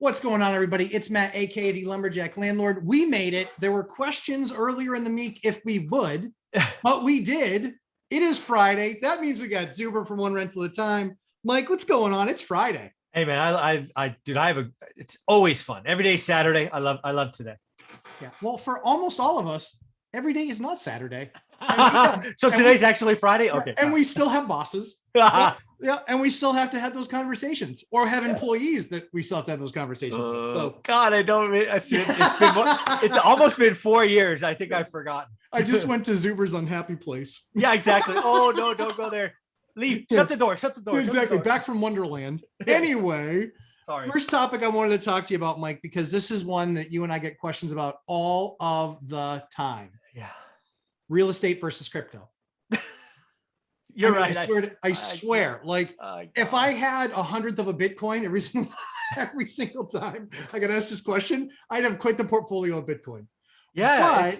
What's going on, everybody? It's Matt, aka the Lumberjack Landlord. We made it. There were questions earlier in the week if we would, but we did. It is Friday. That means we got Zuber from One Rental at a Time. Mike, what's going on? It's Friday. Hey man, it's always fun. Every day Saturday. I love today. Yeah. Well, for almost all of us, every day is not Saturday. So today's actually Friday. Okay. And we still have bosses. Yeah, and we still have to have those conversations, or have employees that we still have to have those conversations with. So, God, it's almost been 4 years. I think I've forgotten. I just went to Zuber's unhappy place. Yeah, exactly. Oh no, don't go there. Leave. Shut the door. Shut the door. Exactly. Shut the door. Back from Wonderland. Anyway, sorry. First topic I wanted to talk to you about, Mike, because this is one that you and I get questions about all of the time. Yeah. Real estate versus crypto. You're right. I swear, like if I had 1/100th of a Bitcoin every single time I got asked this question, I'd have quite the portfolio of Bitcoin. Yeah,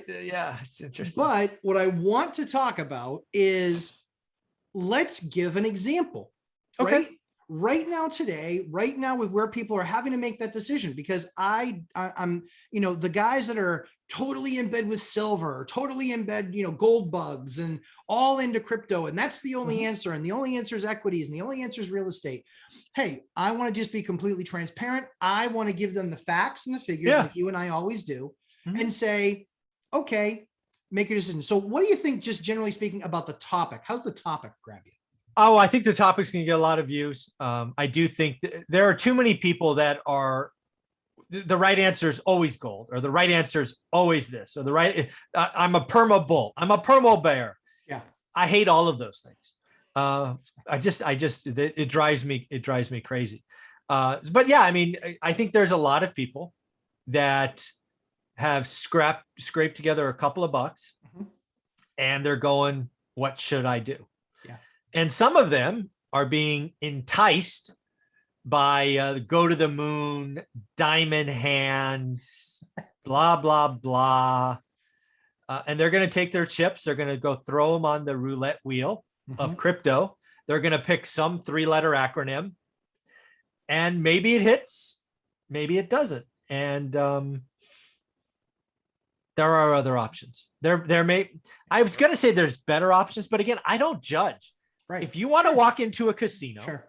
it's interesting. But what I want to talk about is, let's give an example. Okay. Right now, with where people are having to make that decision, because I'm, the guys that are totally in bed with silver, totally in bed, gold bugs and all into crypto. And that's the only answer. And the only answer is equities. And the only answer is real estate. Hey, I want to just be completely transparent. I want to give them the facts and the figures like you and I always do, and say, okay, make a decision. So what do you think, just generally speaking, about the topic? How's the topic grab you? Oh, I think the topic's going to get a lot of views. I do think there are too many people that are the right answer is always gold, or the right answer is always this, or I'm a perma bull. I'm a perma bear. Yeah. I hate all of those things. It drives me crazy. But yeah, I mean, I think there's a lot of people that have scraped together a couple of bucks and they're going, what should I do? Yeah. And some of them are being enticed by go to the moon, diamond hands, blah, blah, blah. And they're going to take their chips. They're going to go throw them on the roulette wheel of crypto. They're going to pick some 3-letter acronym, and maybe it hits, maybe it doesn't. And there are other options. I was going to say there's better options, but again, I don't judge. Right. If you want to walk into a casino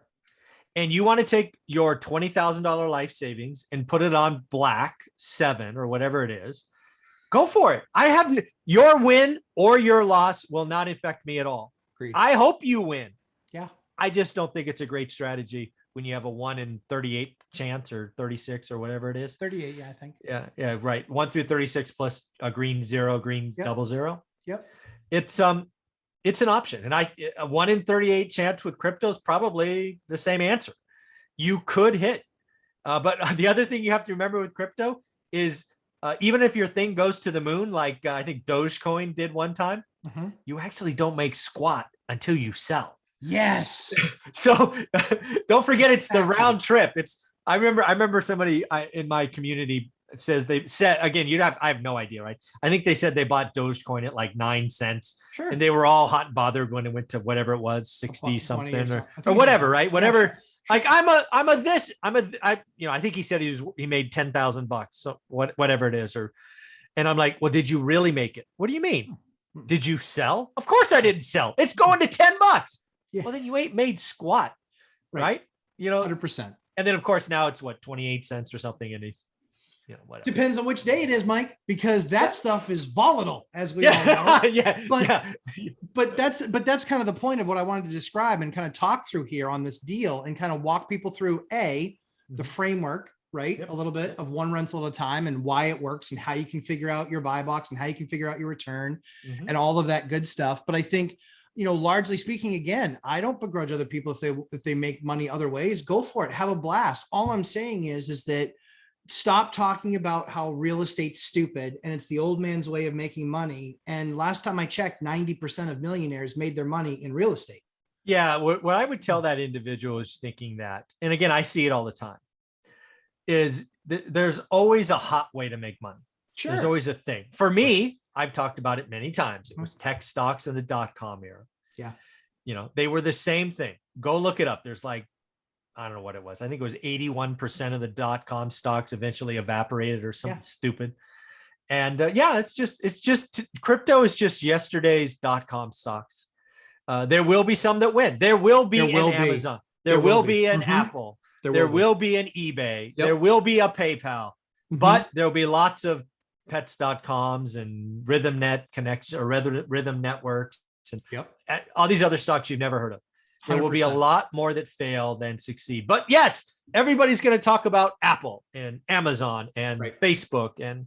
and you want to take your $20,000 life savings and put it on black 7 or whatever it is, go for it. Your win or your loss will not affect me at all. Agreed. I hope you win. Yeah. I just don't think it's a great strategy when you have a 1 in 38 chance, or 36 or whatever it is. 38. Yeah, I think. Yeah. Right. 1 through 36 plus a green 0, green double 0. Yep. It's an option. And a 1 in 38 chance with crypto is probably the same answer. You could hit. But the other thing you have to remember with crypto is even if your thing goes to the moon, like I think Dogecoin did one time, you actually don't make squat until you sell. Yes. So don't forget, it's the round trip. I remember somebody in my community says, they said, again, I have no idea, right? I think they said they bought Dogecoin at like 9 cents. Sure. And they were all hot and bothered when it went to whatever it was, 60 something or whatever, right? Whatever. Yeah. Like I think he said he made $10,000, so whatever it is, and I'm like, well, did you really make it? What do you mean? Did you sell? Of course I didn't sell. It's going to $10. Yeah. Well, then you ain't made squat, right? 100%. And then of course now it's 28 cents or something, and he's whatever. Depends on which day it is, Mike, because that stuff is volatile, as we all know. But that's kind of the point of what I wanted to describe and kind of talk through here on this deal, and kind of walk people through the framework, right? A little bit of One Rental at a Time, and why it works, and how you can figure out your buy box, and how you can figure out your return, and all of that good stuff. But I think, largely speaking, again, I don't begrudge other people if they make money other ways. Go for it. Have a blast. All I'm saying is that stop talking about how real estate's stupid and it's the old man's way of making money. And last time I checked, 90% of millionaires made their money in real estate. Yeah. What I would tell that individual is thinking that, and again, I see it all the time, is there's always a hot way to make money. Sure. There's always a thing. For me, I've talked about it many times. It was tech stocks in the .com era. Yeah. They were the same thing. Go look it up. There's like I don't know what it was. I think it was 81% of the .com stocks eventually evaporated or something stupid. And it's just crypto is just yesterday's .com stocks. There will be some that win. There will be an Amazon. There will be an Apple. There will be an eBay. There will be a PayPal. But there'll be lots of pets.coms and RhythmNet connection or Rhythm Networks and all these other stocks you've never heard of. There 100%. Will be a lot more that fail than succeed. But yes, everybody's going to talk about Apple and Amazon and Facebook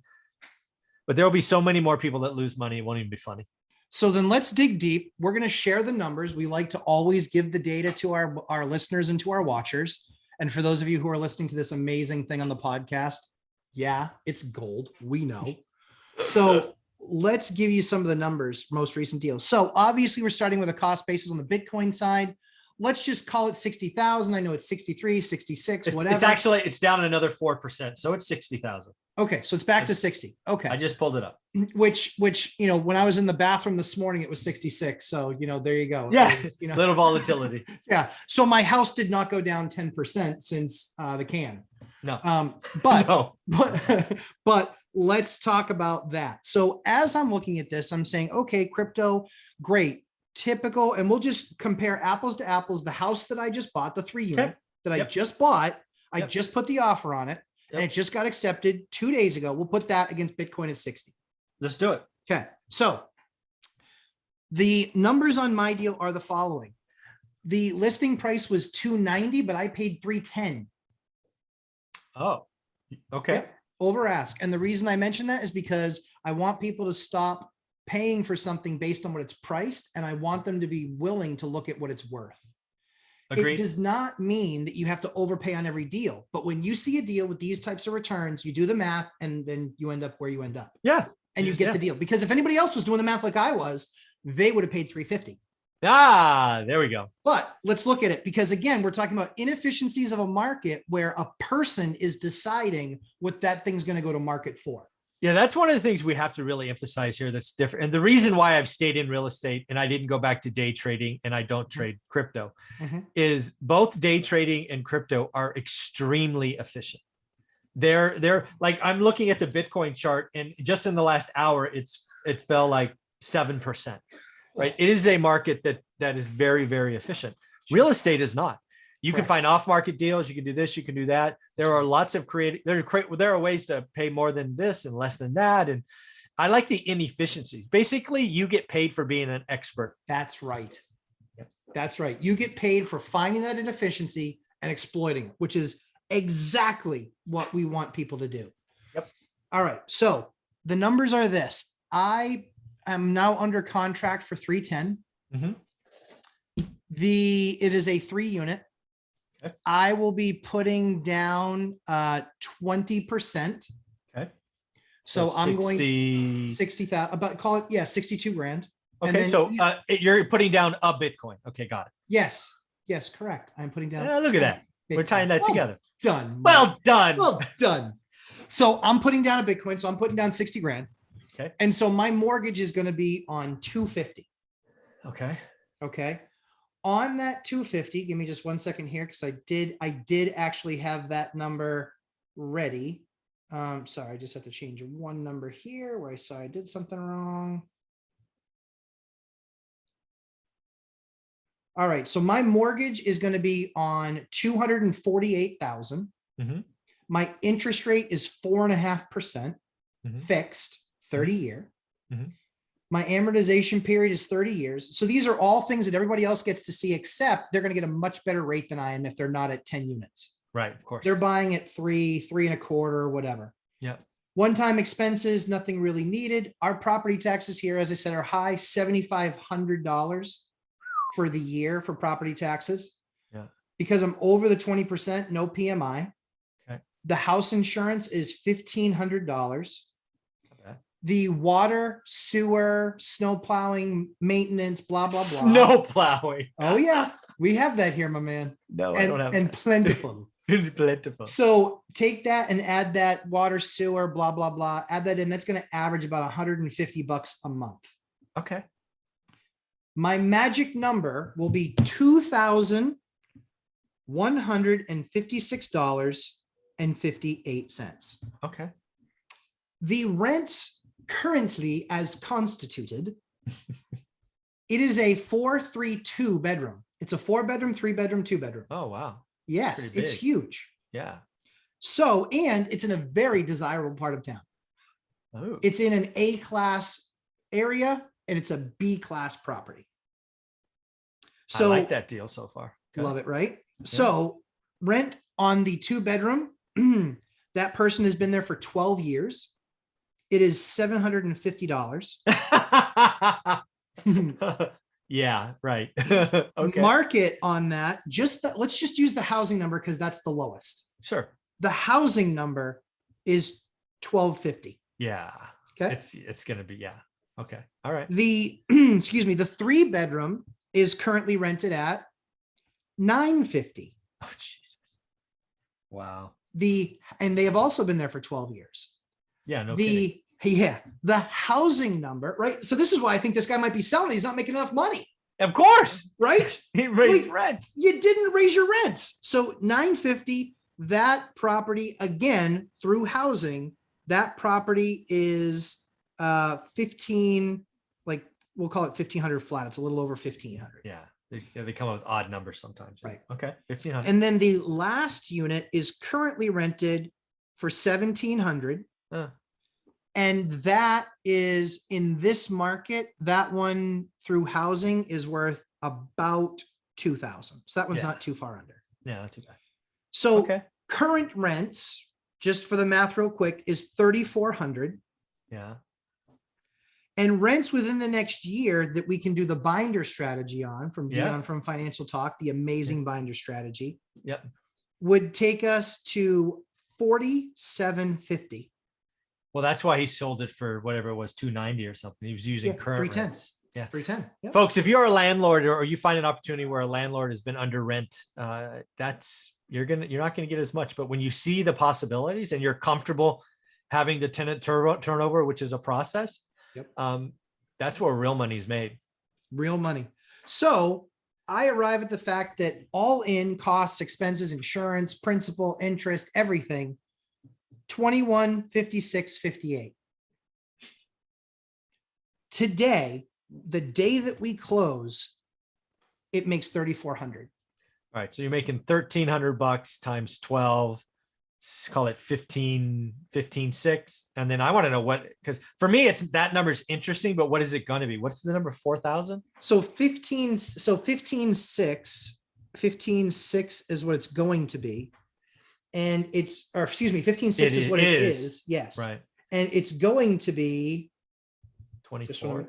but there will be so many more people that lose money. It won't even be funny. So then let's dig deep. We're going to share the numbers. We like to always give the data to our listeners and to our watchers. And for those of you who are listening to this amazing thing on the podcast, it's gold. We know. So let's give you some of the numbers, most recent deals. So obviously we're starting with a cost basis on the Bitcoin side. Let's just call it 60,000. I know it's 63, 66, whatever. It's down another 4%. So it's 60,000. Okay. So it's back to 60. Okay. I just pulled it up. Which, when I was in the bathroom this morning, it was 66. So, there you go. Yeah. Little volatility. Yeah. So my house did not go down 10% since the can. No. But let's talk about that. So as I'm looking at this, I'm saying, okay, crypto, great. Typical, and we'll just compare apples to apples. The house that I just bought, the 3 unit that I just bought, I just put the offer on it and it just got accepted 2 days ago. We'll put that against Bitcoin at 60. Let's do it. Okay. So the numbers on my deal are the following. The listing price was $290, but I paid $310. Oh, okay. Over ask. And the reason I mention that is because I want people to stop paying for something based on what it's priced, and I want them to be willing to look at what it's worth. Agreed. It does not mean that you have to overpay on every deal, but when you see a deal with these types of returns, you do the math and then you end up where you end up. Yeah. And you get the deal. Because if anybody else was doing the math like I was, they would have paid $350. There we go. But let's look at it, because again, we're talking about inefficiencies of a market where a person is deciding what that thing's going to go to market for. Yeah, that's one of the things we have to really emphasize here that's different. And the reason why I've stayed in real estate and I didn't go back to day trading and I don't trade crypto is both day trading and crypto are extremely efficient. They're like, I'm looking at the Bitcoin chart and just in the last hour, it fell like 7%, right? It is a market that is very, very efficient. Real estate is not. You can find off-market deals. You can do this. You can do that. There are lots of there are ways to pay more than this and less than that. And I like the inefficiencies. Basically, you get paid for being an expert. That's right. Yep. That's right. You get paid for finding that inefficiency and exploiting it, which is exactly what we want people to do. Yep. All right. So the numbers are this. I am now under contract for 310. It is a 3 unit. I will be putting down 20%. Okay. So I'm going 60,000, about call it, 62 grand. Okay. So you're putting down a Bitcoin. Okay. Got it. Yes. Yes. Correct. I'm putting down. Look at that. Bitcoin. We're tying that together. Done. Well done. Well done. So I'm putting down a Bitcoin. So I'm putting down 60 grand. Okay. And so my mortgage is going to be on 250. Okay. Okay. On that 250, give me just 1 second here, because I did actually have that number ready. Sorry, I just have to change one number here where I saw I did something wrong. All right, so my mortgage is going to be on 248,000. My interest rate is 4.5% fixed, 30-year. My amortization period is 30 years. So these are all things that everybody else gets to see, except they're going to get a much better rate than I am if they're not at 10 units. Right, of course. They're buying at 3.25, whatever. Yeah. One-time expenses, nothing really needed. Our property taxes here, as I said, are high, $7,500 for the year for property taxes. Yeah. Because I'm over the 20%, no PMI. Okay. The house insurance is $1,500. The water, sewer, snow plowing, maintenance, blah, blah, blah. Snow plowing. Oh, yeah. We have that here, my man. No, I don't have and plentiful. Plentiful. So take that and add that water, sewer, blah, blah, blah. Add that in. That's going to average about $150 a month. Okay. My magic number will be $2,150 $156.58. Okay. The rents currently as constituted, it is a 432 bedroom. It's a 4-bedroom, 3-bedroom, 2-bedroom. Oh, wow. Yes, it's huge. Yeah. So, and it's in a very desirable part of town. Oh. It's in an A-class area and it's a B-class property. So I like that deal so far. Love it, right? Yeah. So rent on the 2-bedroom, that person has been there for 12 years. It is $750. Yeah, right. Okay. Market on that, let's just use the housing number because that's the lowest. Sure. The housing number is $1,250. Yeah. Okay. It's gonna be, yeah. Okay. All right. The excuse me, the 3-bedroom is currently rented at $950. Oh, Jesus. Wow. And they have also been there for 12 years. Yeah, no kidding. The housing number, right? So this is why I think this guy might be selling. He's not making enough money. Of course. Right? He raised rent. You didn't raise your rents. So $950, that property, again, through housing, that property is 15, like we'll call it 1,500 flat. It's a little over 1,500. Yeah. They come up with odd numbers sometimes. Right. Okay. 1,500. And then the last unit is currently rented for 1,700. And that is in this market, that one through housing is worth about 2,000. So that one's not too far under. Yeah, not too bad. So current rents, just for the math real quick, is 3,400. Yeah. And rents within the next year that we can do the binder strategy on from Dion from Financial Talk, the amazing binder strategy. Yep. Would take us to 4,750. Well, that's why he sold it for whatever it was, 290 or something. He was using current 310. rents. Yeah. 310. Yep. Folks, if you're a landlord or you find an opportunity where a landlord has been under rent, you're not gonna get as much. But when you see the possibilities and you're comfortable having the tenant turnover, which is a process, that's where real money's made. Real money. So I arrive at the fact that all in costs, expenses, insurance, principal, interest, everything, $21,5658. Today, the day that we close, it makes $3,400. All right. So you're making $1,300 times 12. Let's call it 15,6. And then I want to know because for me, that number is interesting, but what is it going to be? What's the number? 4,000? So 15,6 is what it's going to be. And 15,6 is what it is. Yes. Right. And it's going to be 24. I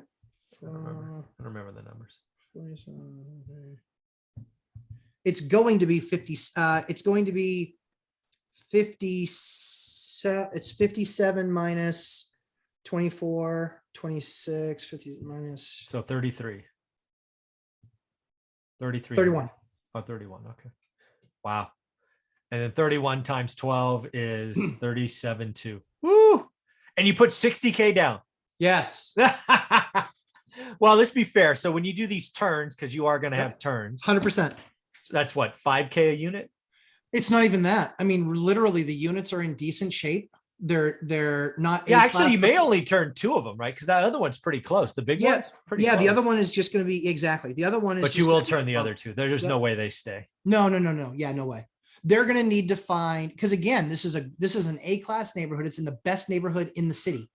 don't remember the numbers. It's going to be 50. It's going to be 57. It's 57 minus 24, 26, 50 minus. So 33. 31. Oh, 31. Okay. Wow. And then 31 times 12 is 37.2. Woo! And you put 60K down. Yes. Well, let's be fair. So when you do these turns, because you are going to have turns, 100%. So that's what, 5K a unit? It's not even that. I mean, literally, the units are in decent shape. They're not. Yeah, actually, you may only turn 2 of them, right? Because that other one's pretty close. The big one's pretty close. The other one is just going to be exactly. The other one is. But you will turn the other 2. There's no way they stay. No. Yeah, no way. They're going to need to find, because again, this is an A-class neighborhood. It's in the best neighborhood in the city.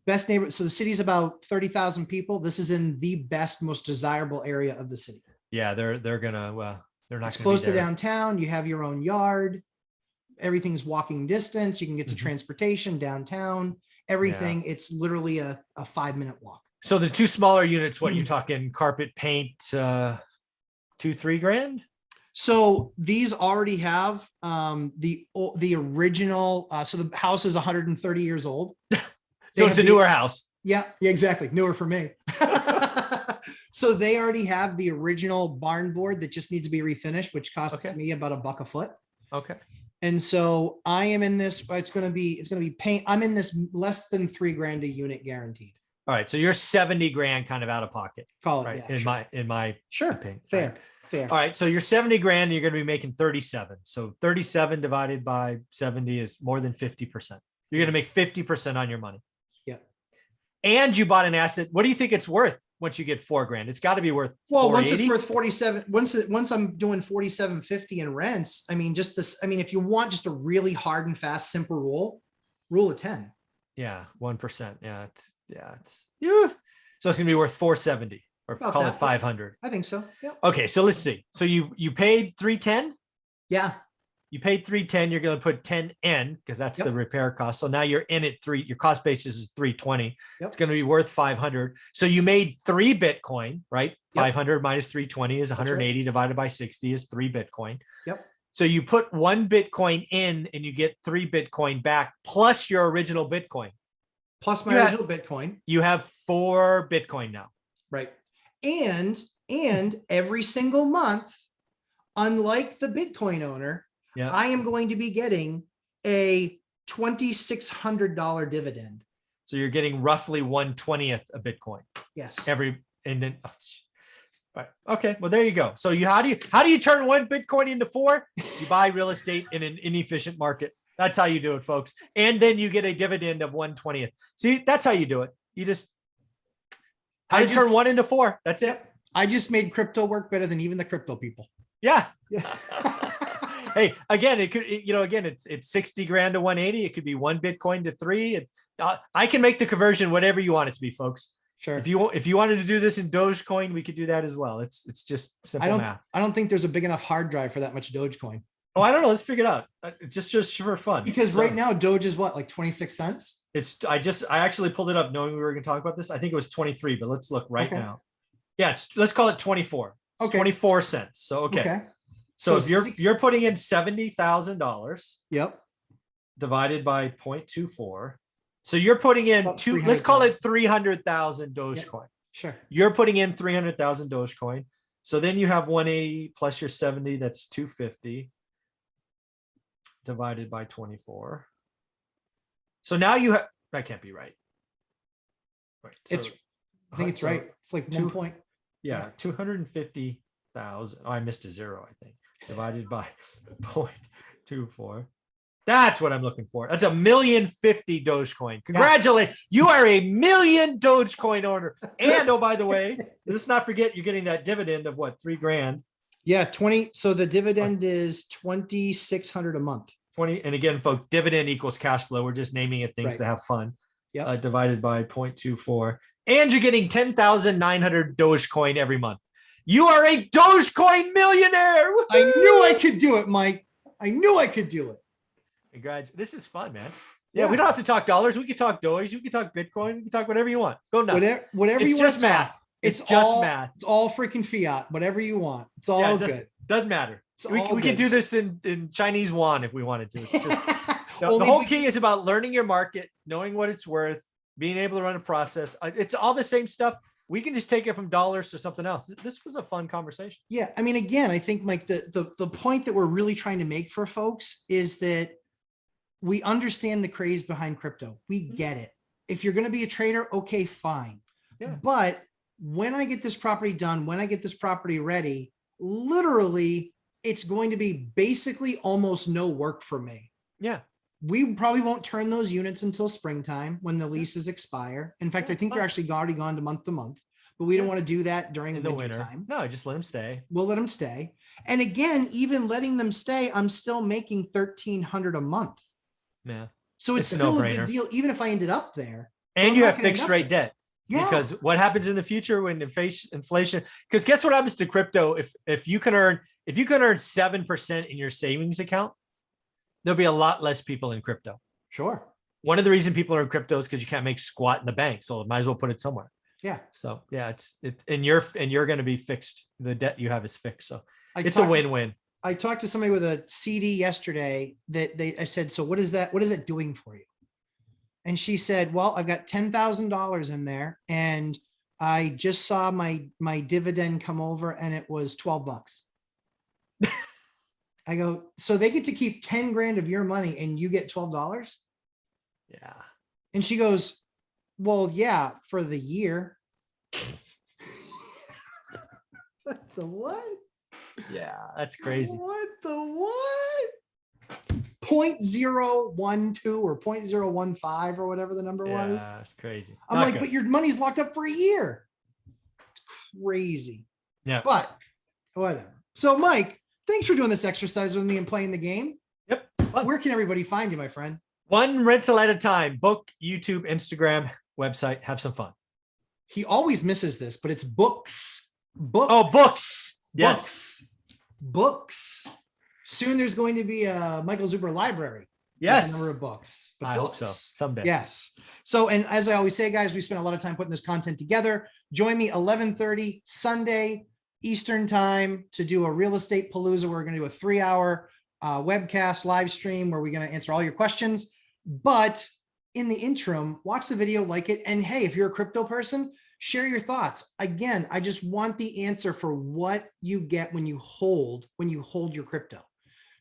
Best neighborhood. So the city's about 30,000 people. This is in the best, most desirable area of the city. Yeah, they're not. It's close to downtown. You have your own yard. Everything's walking distance. You can get to transportation downtown. Everything. Yeah. It's literally a 5-minute walk. So the 2 smaller units, what you're talking, carpet, paint, $2-3 grand. So these already have the original. So the house is 130 years old. So it's a newer house. Yeah, exactly. Newer for me. So they already have the original barn board that just needs to be refinished, which costs me about $1 a foot. Okay. And so I am in this. It's going to be paint. I'm in this less than $3 grand a unit guaranteed. All right. So you're 70 grand kind of out of pocket. Call it right? In my opinion. Sure. Fair. Fair. All right. So you're 70 grand, you're going to be making 37. So 37 divided by 70 is more than 50%. You're going to make 50% on your money. Yeah. And you bought an asset. What do you think it's worth once you get 4 grand? It's got to be worth. Well, once it's worth 47, once I'm doing 47.50 in rents, I mean, just this, I mean, if you want just a really hard and fast, simple rule of 10. Yeah. 1%. Yeah. Yeah. So it's going to be worth 470 or About call that. it 500. I think so. Yeah. Okay. So let's see. So you paid 310. Yeah. You paid 310. You're going to put 10 in because that's Yep. the repair cost. So now you're in at 3. Your cost basis is 320. Yep. It's going to be worth 500. So you made 3 Bitcoin, right? Yep. 500 minus 320 is 180 right. divided by 60 is 3 Bitcoin. Yep. So you put 1 Bitcoin in and you get 3 Bitcoin back plus your original Bitcoin. Plus my original Bitcoin. You have 4 Bitcoin now. Right. And every single month, unlike the Bitcoin owner, Yeah. I am going to be getting a $2,600 dividend. So you're getting roughly 1/20th a Bitcoin. Yes. And then right. Okay. Well, there you go. So how do you turn 1 Bitcoin into 4? You buy real estate in an inefficient market. That's how you do it, folks. And then you get a dividend of 1/20th. See, that's how you do it. You just turn 1 into 4. That's it. I just made crypto work better than even the crypto people. Yeah. Yeah. Hey, again, it could, it's 60 grand to 180. It could be 1 Bitcoin to 3. I can make the conversion whatever you want it to be, folks. Sure. If you wanted to do this in Dogecoin, we could do that as well. It's just simple math. I don't think there's a big enough hard drive for that much Dogecoin. Oh, I don't know. Let's figure it out. Just for fun. Because right now Doge is what, like 26 cents? I actually pulled it up knowing we were going to talk about this. I think it was 23, but let's look right now. Yeah, let's call it 24. It's okay. 24 cents. So okay. So if you're putting in $70,000. Yep. Divided by 0.24. So you're putting in let's call it 300,000 Dogecoin. Yep. Sure. You're putting in 300,000 Dogecoin. So then you have 180 plus your 70, that's 250 divided by 24. So now you have, that can't be right. Right. So, I think it's right. It's like 1 point. Yeah, 250,000. Oh, I missed a 0, I think. Divided by 0.24. That's what I'm looking for. That's 1,050,000 Dogecoin. Congratulations. You are a million Dogecoin owner. And oh, by the way, let's not forget you're getting that dividend of what, 3 grand. Yeah, 20. So the dividend is 2,600 a month. 20. And again, folks, dividend equals cash flow. We're just naming it things to have fun. Yeah. Divided by 0.24. And you're getting 10,900 Dogecoin every month. You are a Dogecoin millionaire. Woo-hoo! I knew I could do it, Mike. I knew I could do it. Congrats. This is fun, man. Yeah, we don't have to talk dollars. We can talk Doge. We can talk Bitcoin. We can talk whatever you want. Go nuts. Whatever you want. It's just math. It's just math. It's all freaking fiat. Whatever you want. It's all good. Doesn't matter. We can do this in Chinese yuan if we wanted to. It's just, the whole key is about learning your market, knowing what it's worth, being able to run a process. It's all the same stuff. We can just take it from dollars to something else. This was a fun conversation. Yeah. I mean, again, I think Mike, the point that we're really trying to make for folks is that we understand the craze behind crypto. We get it. If you're going to be a trader, okay, fine. Yeah. But when I get this property done, when I get this property ready, literally, it's going to be basically almost no work for me. Yeah. We probably won't turn those units until springtime when the leases expire. In fact, I think they're actually already gone to month, but we don't want to do that during the winter time. No, just let them stay. We'll let them stay. And again, even letting them stay, I'm still making $1,300 a month. Yeah. So it's still a good deal, even if I ended up there. And you have fixed rate debt. Yeah. Because what happens in the future when inflation, because guess what happens to crypto? If you can earn 7% in your savings account, there'll be a lot less people in crypto. Sure. One of the reasons people are in crypto is because you can't make squat in the bank. So might as well put it somewhere. Yeah. So yeah, and you're going to be fixed. The debt you have is fixed. So it's a win-win. I talked to somebody with a CD yesterday I said, so what is that doing for you? And she said, well, I've got $10,000 in there and I just saw my dividend come over and it was $12. I go, so they get to keep 10 grand of your money and you get $12? Yeah. And she goes, well, yeah, for the year. The what? Yeah, that's crazy. What the what? 0.012 or 0.015 or whatever the number was. Yeah, it's crazy. I'm Not like, good. but your money's locked up for a year. It's crazy. Yeah. But whatever. So Mike, thanks for doing this exercise with me and playing the game. Yep. Fun. Where can everybody find you, my friend? One rental at a time. Book, YouTube, Instagram, website. Have some fun. He always misses this, but it's books. Books. Oh, books. Yes. Books. Soon there's going to be a Michael Zuber library. Yes. A number of books. I hope so. Someday. Yes. So, and as I always say, guys, we spent a lot of time putting this content together. Join me 11:30 Sunday Eastern time to do a real estate palooza. We're going to do a 3-hour webcast live stream where we're going to answer all your questions. But in the interim, watch the video, like it. And hey, if you're a crypto person, share your thoughts. Again, I just want the answer for what you get when you hold your crypto.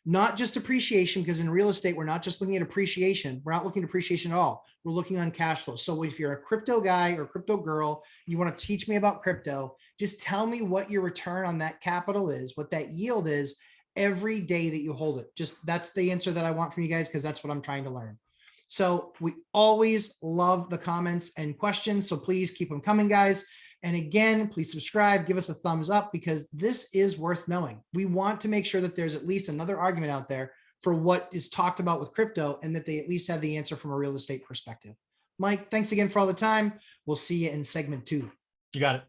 Not just appreciation, because in real estate, we're not just looking at appreciation. We're not looking at appreciation at all. We're looking on cash flow. So if you're a crypto guy or crypto girl, you want to teach me about crypto, just tell me what your return on that capital is, what that yield is every day that you hold it. Just that's the answer that I want from you guys, because that's what I'm trying to learn. So we always love the comments and questions. So please keep them coming, guys. And again, please subscribe, give us a thumbs up, because this is worth knowing. We want to make sure that there's at least another argument out there for what is talked about with crypto, and that they at least have the answer from a real estate perspective. Mike, thanks again for all the time. We'll see you in segment 2. You got it.